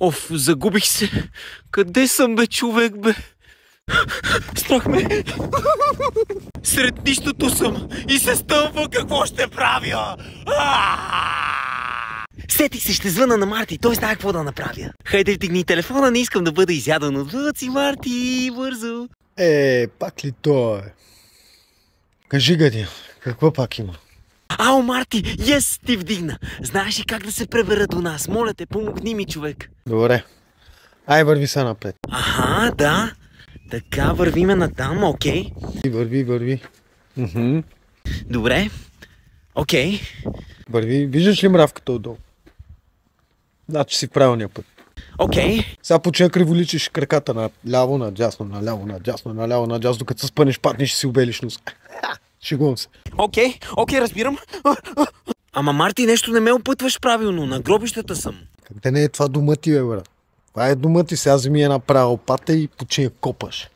Оф, загубих се. Къде съм, бе, човек, бе? Страх ме. Сред нищото съм и се стъмва. Какво ще правя? Сетих се, ще звъна на Марти. Той знае какво да направя. Хайде, вдигни телефона, не искам да бъда изяден от лъци, Марти, бързо. Пак ли то е? Кажи, Гади, какво пак има? Ао, Марти, yes, ти вдигна. Знаеш ли как да се пребера до нас? Моля те, помогни ми, човек. Добре. Ай, върви са напред. Аха, да. Така, вървиме натам, окей. Върви. Добре. Окей. Върви. Виждаш ли мравката отдолу? Значи си в правилния път. Окей. Сега почека криволичиш краката наляво, надясно, наляво, надясно, наляво, надясно, докато се спънеш, паднеш и си обелиш нос. Шегувам се. Окей, разбирам. Ама, Марти, нещо не ме опътваш правилно. На гробищата съм. Как да не е това дома ти, бе, брат? Това е дома ти, сега вземи една права лопата и почини копаш.